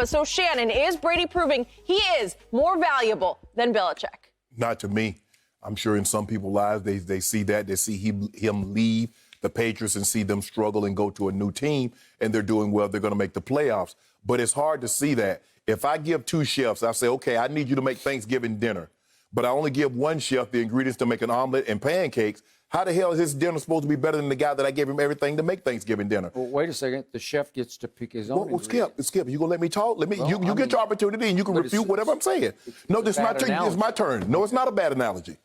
So, Shannon, is Brady proving he is more valuable than Belichick? Not to me. I'm sure in some people's lives they see that. They see him leave the Patriots and see them struggle and go to a new team, and they're doing well. They're going to make the playoffs. But it's hard to see that. If I give two chefs, I say, okay, I need you to make Thanksgiving dinner, but I only give one chef the ingredients to make an omelet and pancakes, how the hell is his dinner supposed to be better than the guy that I gave him everything to make Thanksgiving dinner? Well, wait a second. The chef gets to pick his own. Well, Skip, you gonna let me talk? You get your opportunity and you can refute whatever I'm saying. No, this is my turn. It's my turn. No, it's not a bad analogy.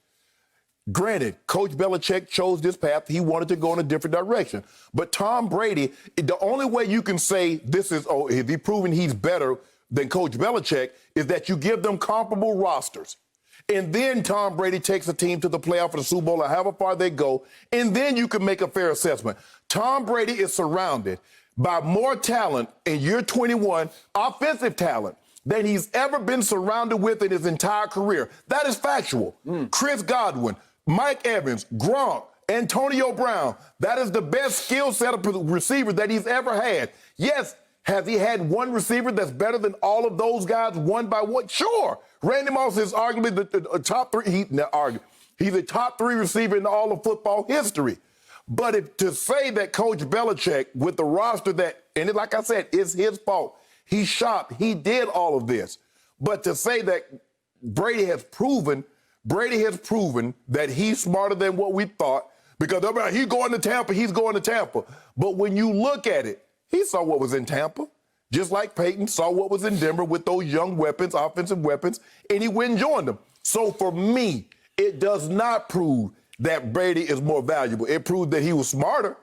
Granted, Coach Belichick chose this path. He wanted to go in a different direction. But Tom Brady, the only way you can say this is, if he's proven he's better than Coach Belichick, is that you give them comparable rosters. And then Tom Brady takes a team to the playoff for the Super Bowl or however far they go, and then you can make a fair assessment. Tom Brady is surrounded by more talent in year 21, offensive talent, than he's ever been surrounded with in his entire career. That is factual. Chris Godwin, Mike Evans, Gronk, Antonio Brown, that is the best skill set of receiver that he's ever had. Yes, has he had one receiver that's better than all of those guys one by one? Sure. Randy Moss is arguably the top three. He's a top three receiver in all of football history. But to say that Coach Belichick, with the roster that, and it, like I said, it's his fault. He shopped. He did all of this. But to say that Brady has proven that he's smarter than what we thought, because he's going to Tampa. But when you look at it, he saw what was in Tampa, just like Peyton saw what was in Denver with those young weapons, offensive weapons, and he went and joined them. So for me, it does not prove that Brady is more valuable. It proved that he was smarter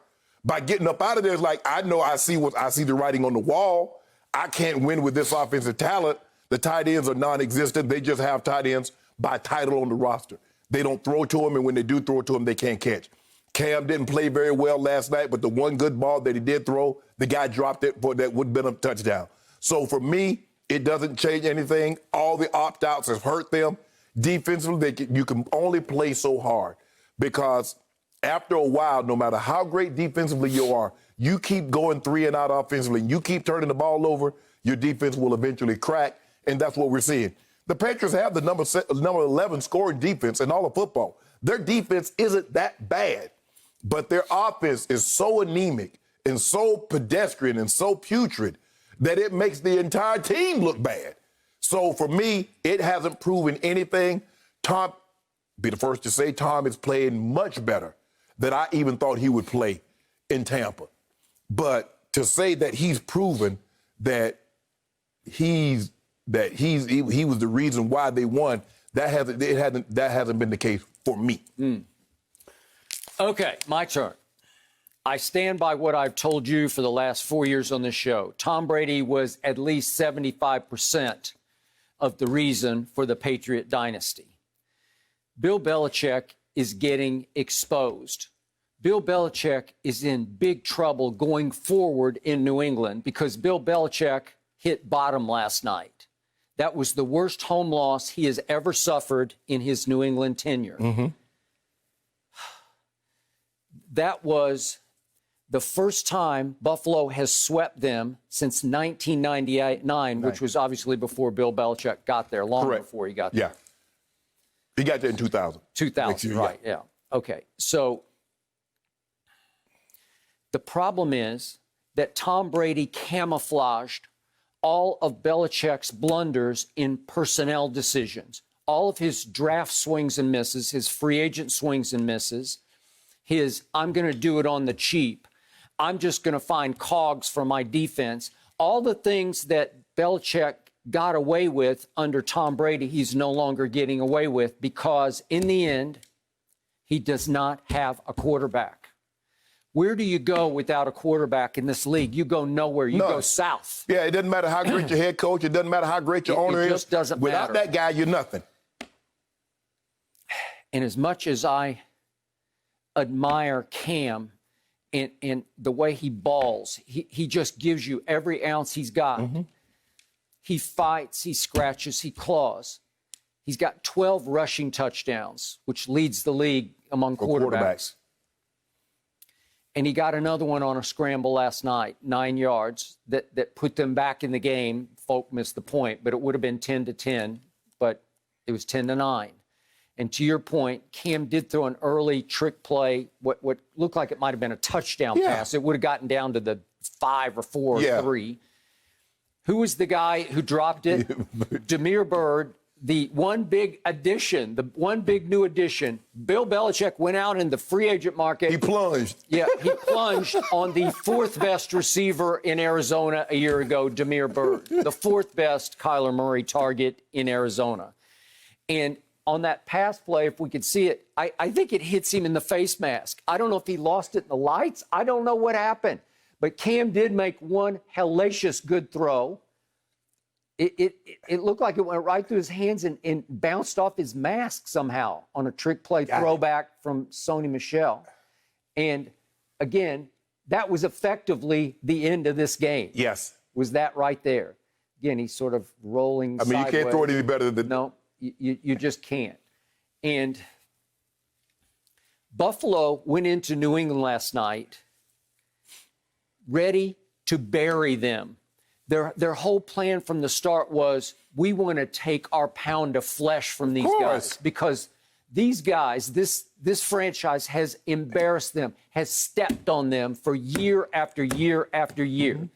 by getting up out of there. It's like, I see the writing on the wall. I can't win with this offensive talent. The tight ends are non-existent. They just have tight ends by title on the roster. They don't throw to them, and when they do throw to them, they can't catch. Cam didn't play very well last night, but the one good ball that he did throw, the guy dropped it for that would have been a touchdown. So for me, it doesn't change anything. All the opt-outs have hurt them. Defensively, you can only play so hard because after a while, no matter how great defensively you are, you keep going 3 and out offensively, and you keep turning the ball over, your defense will eventually crack, and that's what we're seeing. The Patriots have the number 11 scoring defense in all of football. Their defense isn't that bad, but their offense is so anemic and so pedestrian and so putrid that it makes the entire team look bad. So for me, it hasn't proven anything. Tom, be the first to say, Tom is playing much better than I even thought he would play in Tampa. But to say that he's proven that he was the reason why they won, that hasn't been the case for me. Okay, my turn. I stand by what I've told you for the last 4 years on this show. Tom Brady was at least 75% of the reason for the Patriot dynasty. Bill Belichick is getting exposed. Bill Belichick is in big trouble going forward in New England because Bill Belichick hit bottom last night. That was the worst home loss he has ever suffered in his New England tenure. That was the first time Buffalo has swept them since 1999, which was obviously before Bill Belichick got there, long before he got there. Yeah. He got there in 2000. 2000, right, yeah. Okay, so the problem is that Tom Brady camouflaged all of Belichick's blunders in personnel decisions, all of his draft swings and misses, his free agent swings and misses, his I'm going to do it on the cheap, I'm just going to find cogs for my defense, all the things that Belichick got away with under Tom Brady, he's no longer getting away with because in the end, he does not have a quarterback. Where do you go without a quarterback in this league? You go nowhere. You go south. Yeah, it doesn't matter how great your head coach. It doesn't matter how great your owner is. It just doesn't Without matter. that guy, you're nothing. And as much as I admire Cam and the way he balls, he just gives you every ounce he's got. He fights, he scratches, he claws. He's got 12 rushing touchdowns, which leads the league among quarterbacks. And he got another one on a scramble last night, 9 yards, that put them back in the game Folk missed the point, but it would have been 10-10, but it was 10-9. And to your point, Cam did throw an early trick play, what looked like it might have been a touchdown pass. It would have gotten down to the 5 or 4 or 3. Who was the guy who dropped it? Damiere Byrd, the one big addition, the one big new addition. Bill Belichick went out in the free agent market. He plunged. Yeah, he plunged on the 4th best receiver in Arizona a year ago, Damiere Byrd, the 4th best Kyler Murray target in Arizona. And on that pass play, if we could see it, I think it hits him in the face mask. I don't know if he lost it in the lights. I don't know what happened. But Cam did make one hellacious good throw. It looked like it went right through his hands and bounced off his mask somehow on a trick play throwback from Sony Michel. And, again, that was effectively the end of this game. Yes. Was that right there? Again, he's sort of rolling sideways. You can't throw it any better than... No. You just can't. And Buffalo went into New England last night ready to bury them. Their whole plan from the start was, we want to take our pound of flesh from these guys, because these guys, this franchise has embarrassed them, has stepped on them for year after year after year.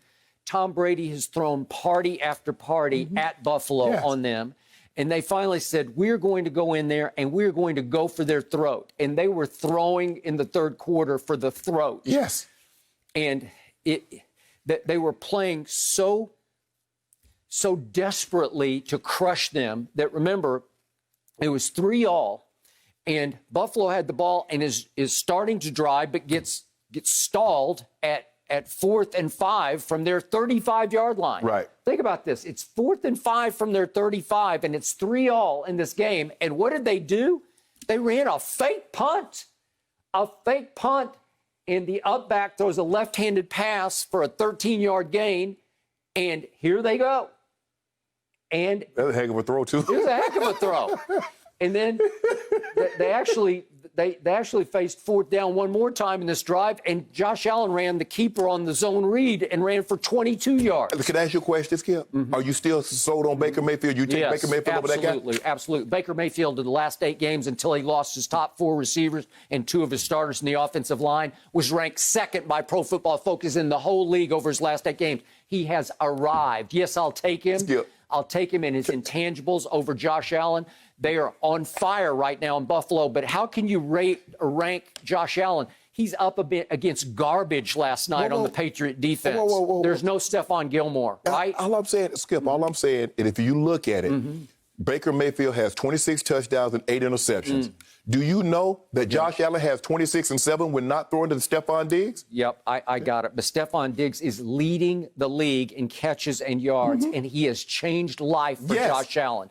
Tom Brady has thrown party after party at Buffalo on them. And they finally said, we're going to go in there and we're going to go for their throat. And they were throwing in the 3rd quarter for the throat. Yes. And they were playing so desperately to crush them that, remember, it was 3-all. And Buffalo had the ball and is starting to drive, but gets stalled at 4th and 5 from their 35-yard line. Right. Think about this. It's 4th and 5 from their 35, and it's 3-all in this game. And what did they do? They ran a fake punt. A fake punt, and the up-back throws a left-handed pass for a 13-yard gain, and here they go. And that's a heck of a throw, too. It was a heck of a throw. And then they actually faced 4th down one more time in this drive, and Josh Allen ran the keeper on the zone read and ran for 22 yards. Can I ask you a question, Skip? Are you still sold on Baker Mayfield? You take Baker Mayfield over that guy? Absolutely. Baker Mayfield in the last 8 games, until he lost his top 4 receivers and 2 of his starters in the offensive line, was ranked 2nd by Pro Football Focus in the whole league over his last 8 games. He has arrived. Yes, I'll take him. Skip. I'll take him in his intangibles over Josh Allen. They are on fire right now in Buffalo, but how can you rate or rank Josh Allen? He's up a bit against garbage last night on the Patriot defense. There's no Stephon Gilmore, right? All I'm saying, Skip, all I'm saying, and if you look at it, Baker Mayfield has 26 touchdowns and 8 interceptions. Do you know that Josh Allen has 26 and 7 when not throwing to Stephon Diggs? Yep, I got it. But Stephon Diggs is leading the league in catches and yards, and he has changed life for Josh Allen.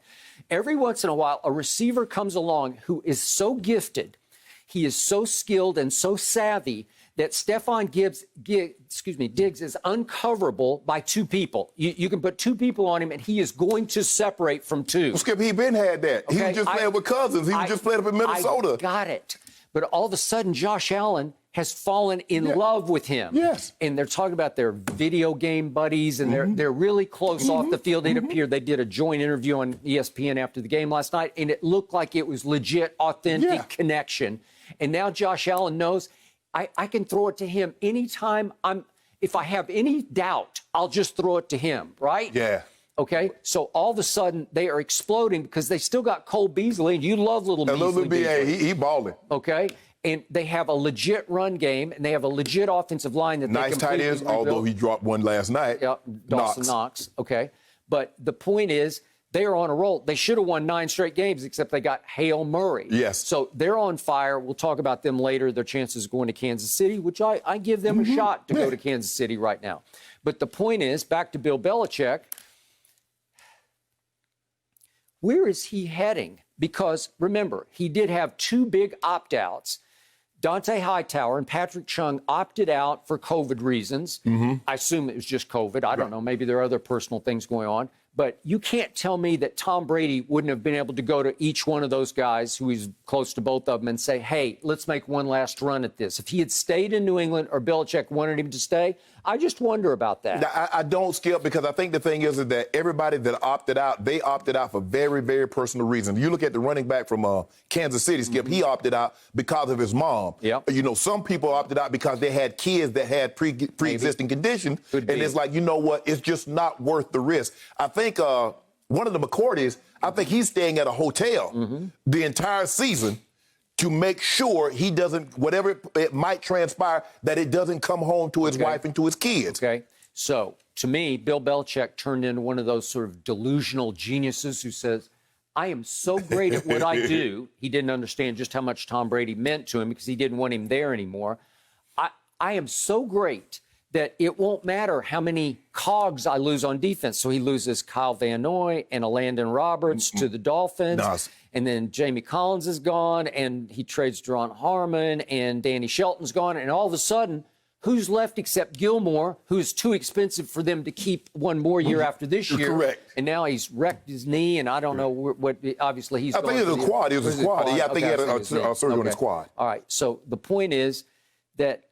Every once in a while, a receiver comes along who is so gifted, he is so skilled and so savvy that Stephon Diggs is uncoverable by 2 people. You can put 2 people on him, and he is going to separate from 2. Well, Skip, he been had that. Okay, he was just playing with Cousins. He was just playing up in Minnesota. I got it. But all of a sudden, Josh Allen has fallen in love with him. Yes. And they're talking about their video game buddies, and they're really close off the field. It appeared they did a joint interview on ESPN after the game last night, and it looked like it was legit, authentic connection. And now Josh Allen knows I can throw it to him anytime if I have any doubt, I'll just throw it to him, right? Yeah. Okay, so all of a sudden they are exploding because they still got Cole Beasley, and you love little Beasley. He balling. Okay, and they have a legit run game, and they have a legit offensive line that nice tight ends, although he dropped one last night. Yeah, Dawson Knox. Okay, but the point is, they are on a roll. They should have won 9 straight games, except they got Hail Murray. Yes. So they're on fire. We'll talk about them later, their chances of going to Kansas City, which I give them a shot to go to Kansas City right now. But the point is, back to Bill Belichick, where is he heading? Because, remember, he did have 2 big opt-outs. Dante Hightower and Patrick Chung opted out for COVID reasons. I assume it was just COVID. I don't know. Maybe there are other personal things going on. But you can't tell me that Tom Brady wouldn't have been able to go to each one of those guys who he's close to both of them and say, hey, let's make one last run at this. If he had stayed in New England or Belichick wanted him to stay, I just wonder about that. I don't, Skip, because I think the thing is that everybody that opted out, they opted out for very, very personal reasons. You look at the running back from Kansas City, Skip, he opted out because of his mom. Yep. You know, some people opted out because they had kids that had pre-existing conditions. And it's like, you know what, it's just not worth the risk. I think one of the McCourtys, I think he's staying at a hotel the entire season to make sure he doesn't, whatever it might transpire, that it doesn't come home to his wife and to his kids. Okay. So, to me, Bill Belichick turned into one of those sort of delusional geniuses who says, I am so great at what I do. He didn't understand just how much Tom Brady meant to him because he didn't want him there anymore. I am so great that it won't matter how many cogs I lose on defense. So he loses Kyle Van Noy and a Landon Roberts to the Dolphins. Nice. And then Jamie Collins is gone, and he trades Deron Harmon, and Danny Shelton's gone. And all of a sudden, who's left except Gilmore, who's too expensive for them to keep one more year after this year? Correct. And now he's wrecked his knee, and I don't know what obviously he's I think it was a quad. It was a quad. Yeah, I think he had a surgery on his quad. All right. So the point is that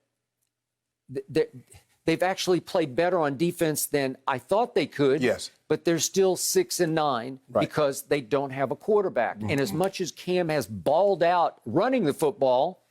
they've actually played better on defense than I thought they could. Yes. But they're still 6-9 because they don't have a quarterback. And as much as Cam has balled out running the football,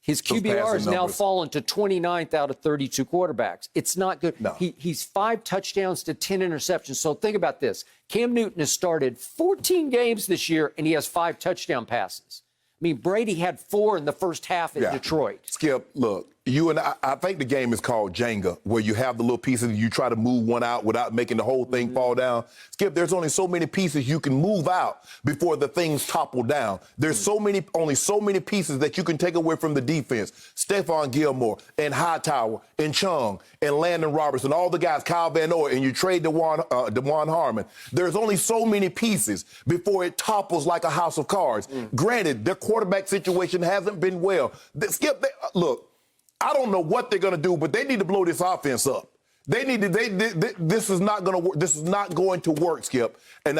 his QBR has now fallen to 29th out of 32 quarterbacks. It's not good. No. He's 5 touchdowns to 10 interceptions. So think about this. Cam Newton has started 14 games this year, and he has 5 touchdown passes. I mean, Brady had 4 in the first half at Detroit. Skip, look, you and I think the game is called Jenga, where you have the little pieces and you try to move one out without making the whole thing fall down. Skip, there's only so many pieces you can move out before the things topple down. There's only so many pieces that you can take away from the defense. Stephon Gilmore and Hightower and Chung and Landon Roberts and all the guys, Kyle Van Noy, and you trade DeJuan Harmon. There's only so many pieces before it topples like a house of cards. Granted, their quarterback situation hasn't been well. Skip, look, I don't know what they're going to do, but they need to blow this offense up. This is not going to work. This is not going to work, Skip. And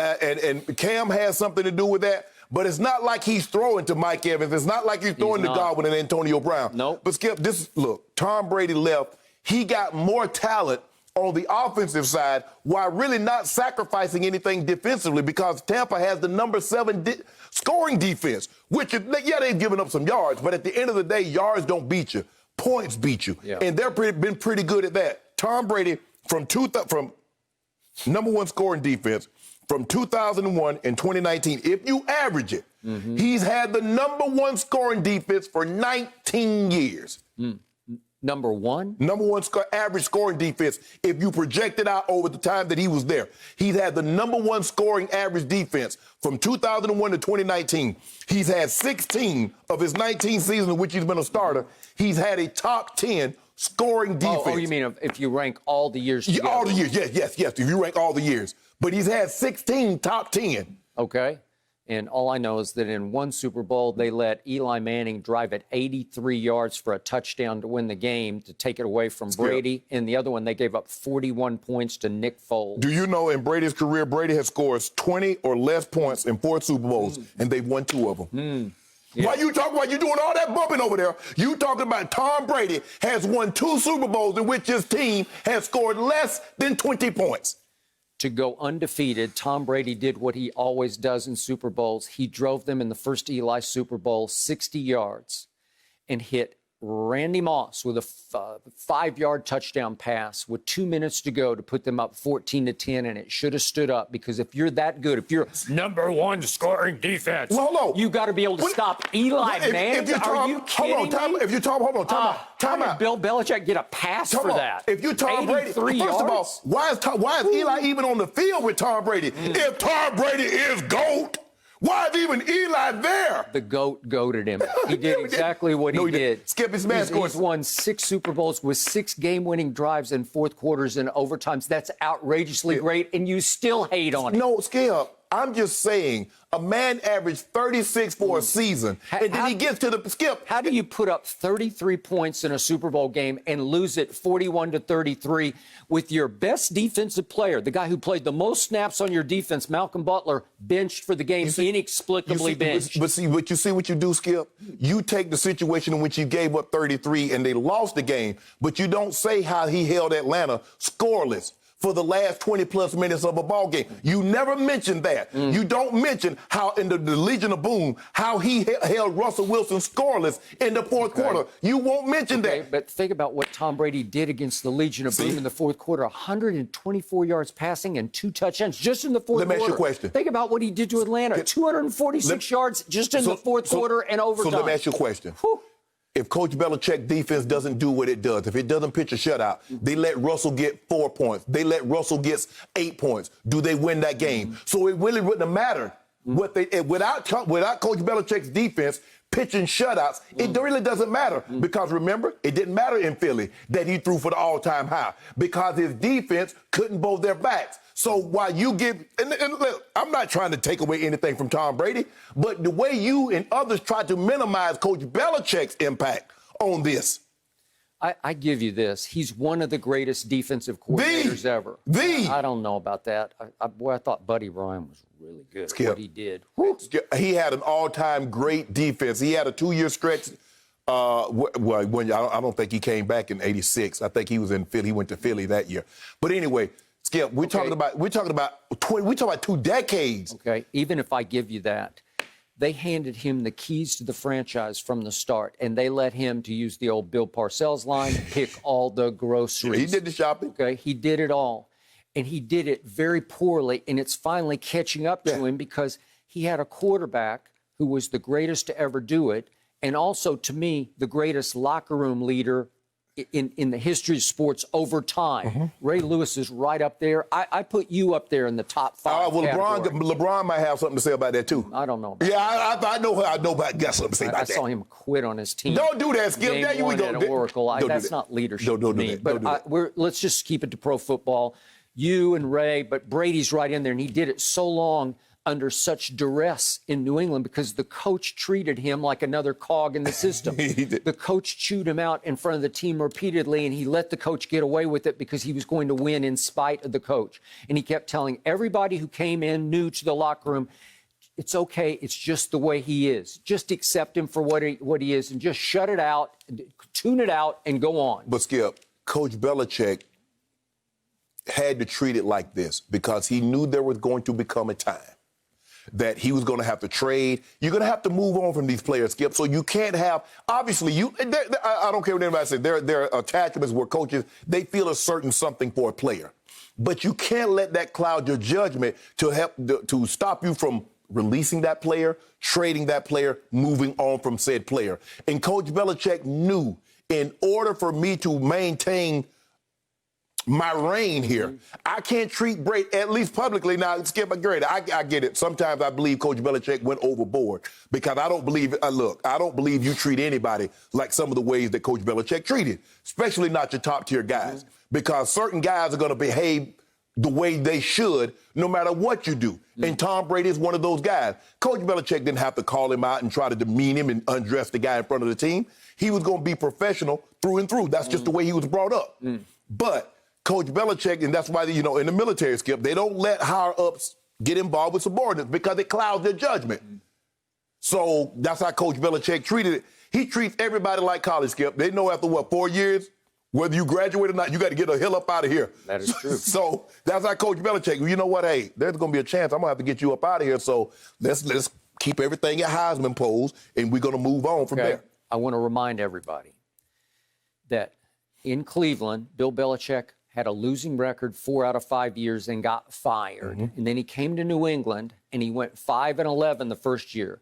Cam has something to do with that. But it's not like he's throwing to Mike Evans. It's not like he's throwing to Godwin and Antonio Brown. Nope. But Skip, look, Tom Brady left. He got more talent on the offensive side while really not sacrificing anything defensively because Tampa has the number 7 scoring defense, which, they've given up some yards, but at the end of the day, yards don't beat you. Points beat you. Yeah. And they've been pretty good at that. Tom Brady, from number 1 scoring defense, from 2001 and 2019, if you average it, he's had the number 1 scoring defense for 19 years. Number 1? Number 1 average scoring defense if you project it out over the time that he was there. He's had the number 1 scoring average defense from 2001 to 2019. He's had 16 of his 19 seasons in which he's been a starter. He's had a top 10 scoring defense. Oh, you mean if you rank all the years together? All the years, yes. If you rank all the years. But he's had 16 top 10. Okay. And all I know is that in one Super Bowl, they let Eli Manning drive it 83 yards for a touchdown to win the game to take it away from Brady. In the other one, they gave up 41 points to Nick Foles. Do you know in Brady's career, Brady has scored 20 or less points in 4 Super Bowls, and they've won 2 of them. Yeah. While you doing all that bumping over there, you talking about Tom Brady has won 2 Super Bowls in which his team has scored less than 20 points. To go undefeated, Tom Brady did what he always does in Super Bowls. He drove them in the first Eli Super Bowl 60 yards and hit Randy Moss with a 5-yard touchdown pass with 2 minutes to go to put them up 14-10, and it should have stood up because if you're that good, if you're number 1 scoring defense, you got to be able to stop Eli Manning. Are you kidding me? If you Tom, hold on, time out. Did Bill Belichick get a pass for that? If you Tom Brady, first of all, why is Eli even on the field with Tom Brady? If Tom Brady is GOAT, why is even Eli there? The GOAT goated him. He did exactly what he did. Skip, his man scored. He's won 6 Super Bowls with 6 game-winning drives in fourth quarters and overtimes. That's outrageously great, and you still hate on him. No, Skip. I'm just saying a man averaged 36 for a season, and then he gets to the skip. How do you put up 33 points in a Super Bowl game and lose it 41-33 with your best defensive player, the guy who played the most snaps on your defense, Malcolm Butler, benched for the game, inexplicably benched? But see what you do, Skip? You take the situation in which he gave up 33 and they lost the game, but you don't say how he held Atlanta scoreless for the last 20-plus minutes of a ball game. You never mention that. You don't mention how in the Legion of Boom, how he held Russell Wilson scoreless in the fourth quarter. You won't mention that. But think about what Tom Brady did against the Legion of Boom in the fourth quarter. 124 yards passing and 2 touchdowns just in the fourth quarter. Let me ask you a question. Think about what he did to Atlanta. 246 yards just in the fourth quarter and overtime. So let me ask you a question. Whew. If Coach Belichick defense doesn't do what it does, if it doesn't pitch a shutout, they let Russell get 4 points. They let Russell get 8 points. Do they win that game? So it really wouldn't have mattered what they without Coach Belichick's defense pitching shutouts. It really doesn't matter because remember, it didn't matter in Philly that he threw for the all-time high because his defense couldn't bow their backs. So while you give, and look, I'm not trying to take away anything from Tom Brady, but the way you and others try to minimize Coach Belichick's impact on this. I give you this. He's one of the greatest defensive coordinators ever. I don't know about that. I thought Buddy Ryan was really good at what he did. He had an all-time great defense. He had a 2-year stretch. I don't think he came back in '86. I think he was in Philly. He went to Philly that year. But anyway, Skip, we're talking about 2 decades. Okay, even if I give you that, they handed him the keys to the franchise from the start, and they let him, to use the old Bill Parcells line, pick all the groceries. He did the shopping. Okay, he did it all, and he did it very poorly, and it's finally catching up to him because he had a quarterback who was the greatest to ever do it, and also, to me, the greatest locker room leader in the history of sports over time. Ray Lewis is right up there. I put you up there in the top 5. LeBron might have something to say about that, too. I don't know about I know about got something to say about that. I saw him quit on his team. Don't do that, Skip. There you go. Oracle. That's not leadership to me. But let's just keep it to pro football. You and Ray, but Brady's right in there, and he did it so long under such duress in New England because the coach treated him like another cog in the system. The coach chewed him out in front of the team repeatedly, and he let the coach get away with it because he was going to win in spite of the coach. And he kept telling everybody who came in new to the locker room, it's okay, it's just the way he is. Just accept him for what he is and just shut it out, tune it out, and go on. But, Skip, Coach Belichick had to treat it like this because he knew there was going to become a time that he was going to have to trade. You're going to have to move on from these players, Skip. So you can't have, obviously, I don't care what anybody says, there are attachments where coaches, they feel a certain something for a player. But you can't let that cloud your judgment to stop you from releasing that player, trading that player, moving on from said player. And Coach Belichick knew in order for me to maintain my reign here, I can't treat Brady, at least publicly. Now, Skip, I get it. Sometimes I believe Coach Belichick went overboard because I don't believe, I don't believe you treat anybody like some of the ways that Coach Belichick treated, especially not your top-tier guys, because certain guys are going to behave the way they should no matter what you do. And Tom Brady is one of those guys. Coach Belichick didn't have to call him out and try to demean him and undress the guy in front of the team. He was going to be professional through and through. That's just the way he was brought up. But Coach Belichick, and that's why, in the military, Skip, they don't let higher-ups get involved with subordinates because it clouds their judgment. So that's how Coach Belichick treated it. He treats everybody like college, Skip. They know after, 4 years, whether you graduate or not, you got to get the hell up out of here. That is true. So that's how Coach Belichick, you know what, hey, there's going to be a chance I'm going to have to get you up out of here, so let's keep everything at Heisman pose, and we're going to move on from there. I want to remind everybody that in Cleveland, Bill Belichick had a losing record 4 out of 5 years and got fired. And then he came to New England, and he went 5-11 the first year.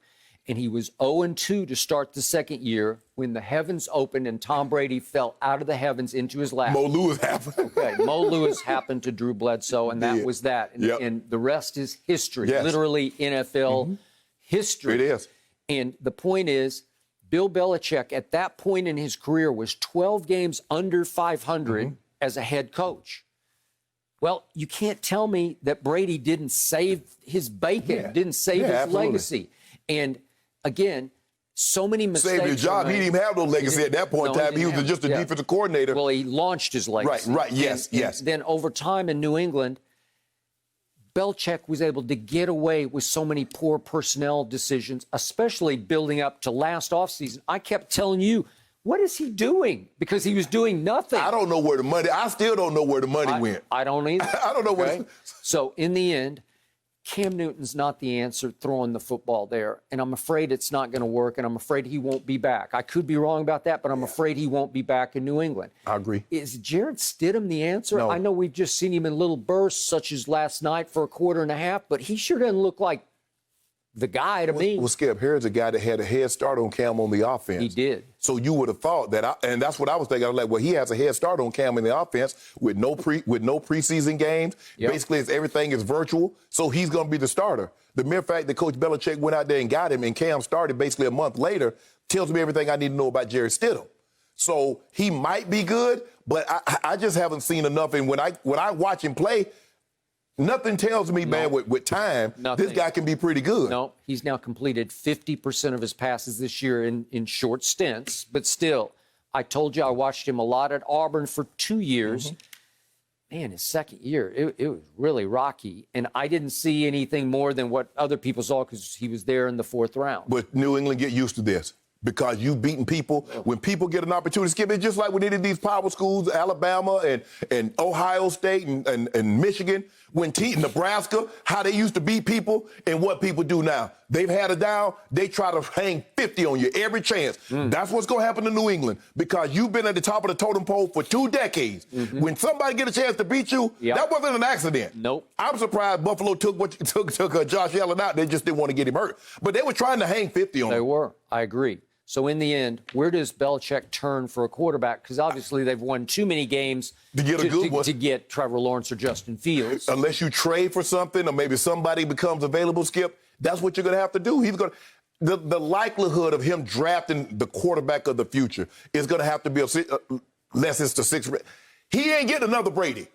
And he was 0-2 to start the second year when the heavens opened and Tom Brady fell out of the heavens into his lap. Mo Lewis happened. Mo Lewis happened to Drew Bledsoe, and that was that. And the rest is history, literally NFL history. It is. And the point is, Bill Belichick at that point in his career was 12 games under 500 as a head coach. Well, you can't tell me that Brady didn't save his bacon, didn't save his absolutely. legacy. And again, so many mistakes. Saved his job. He didn't even have no legacy at that point in time. He was just a defensive coordinator. Well, he launched his legacy. Right, yes. And then over time in New England, Belichick was able to get away with so many poor personnel decisions, especially building up to last offseason. I kept telling you, what is he doing? Because he was doing nothing. I don't know where the money, I still don't know where the money went. I don't either. I don't know where. So in the end, Cam Newton's not the answer throwing the football there. And I'm afraid it's not going to work, and I'm afraid he won't be back. I could be wrong about that, but I'm afraid he won't be back in New England. I agree. Is Jarrett Stidham the answer? No. I know we've just seen him in little bursts, such as last night for a quarter and a half, but he sure doesn't look like the guy to me. Well, Skip, here's a guy that had a head start on Cam on the offense. He did. So you would have thought that, and that's what I was thinking. I was like, well, he has a head start on Cam in the offense with no preseason games. Yep. Basically, everything is virtual. So he's going to be the starter. The mere fact that Coach Belichick went out there and got him, and Cam started basically a month later, tells me everything I need to know about Jarrett Stidham. So he might be good, but I just haven't seen enough. And when I watch him play, nothing tells me, man, with time, this guy can be pretty good. No, he's now completed 50% of his passes this year in short stints. But still, I told you I watched him a lot at Auburn for 2 years. Mm-hmm. Man, his second year, it was really rocky. And I didn't see anything more than what other people saw because he was there in the 4th round. But New England get used to this. Because you've beaten people. When people get an opportunity to skip, it's just like when they did these power schools, Alabama and Ohio State and Michigan, when Nebraska, how they used to beat people and what people do now. They've had it down. They try to hang 50 on you every chance. That's what's going to happen to New England because you've been at the top of the totem pole for 2 decades. Mm-hmm. When somebody get a chance to beat you, that wasn't an accident. Nope. I'm surprised Buffalo took Josh Allen out. They just didn't want to get him hurt. But they were trying to hang 50 on him. They were. I agree. So in the end, where does Belichick turn for a quarterback? Because obviously they've won too many games to get Trevor Lawrence or Justin Fields. Unless you trade for something or maybe somebody becomes available, Skip, that's what you're going to have to do. He's going to, the likelihood of him drafting the quarterback of the future is going to have to be unless it's the 6th. He ain't getting another Brady.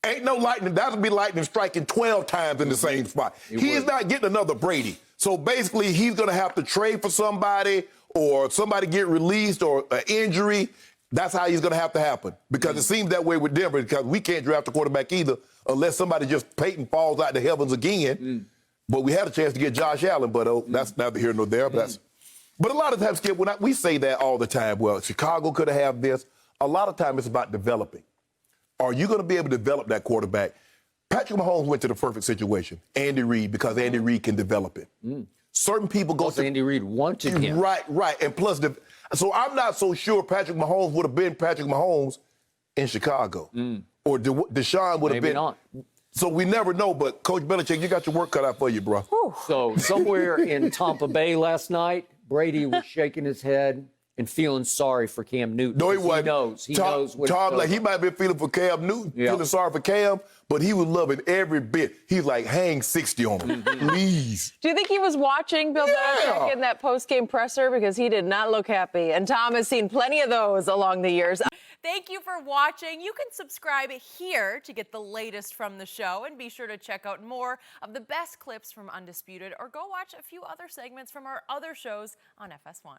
Ain't no lightning. That'll be lightning striking 12 times in the same spot. He's not getting another Brady. So basically, he's going to have to trade for somebody or somebody get released or an injury. That's how he's going to have to happen because it seems that way with Denver because we can't draft a quarterback either unless somebody just Peyton falls out the heavens again. But we had a chance to get Josh Allen, but that's neither here nor there. But a lot of times, Skip, we say that all the time. Well, Chicago could have this. A lot of time it's about developing. Are you going to be able to develop that quarterback? Patrick Mahomes went to the perfect situation. Andy Reid, because Andy Reid can develop it. Certain people go to Andy Reid wanted him. Right. And plus, so I'm not so sure Patrick Mahomes would have been Patrick Mahomes in Chicago. Or Deshaun would have been. Not. So we never know, but Coach Belichick, you got your work cut out for you, bro. So somewhere in Tampa Bay last night, Brady was shaking his head and feeling sorry for Cam Newton. No, he wasn't. He knows what Tom, like he might have been feeling for Cam Newton, feeling sorry for Cam, but he was loving every bit. He's like, hang 60 on him, please. Do you think he was watching Bill Belichick in that post-game presser? Because he did not look happy. And Tom has seen plenty of those along the years. Thank you for watching. You can subscribe here to get the latest from the show and be sure to check out more of the best clips from Undisputed or go watch a few other segments from our other shows on FS1.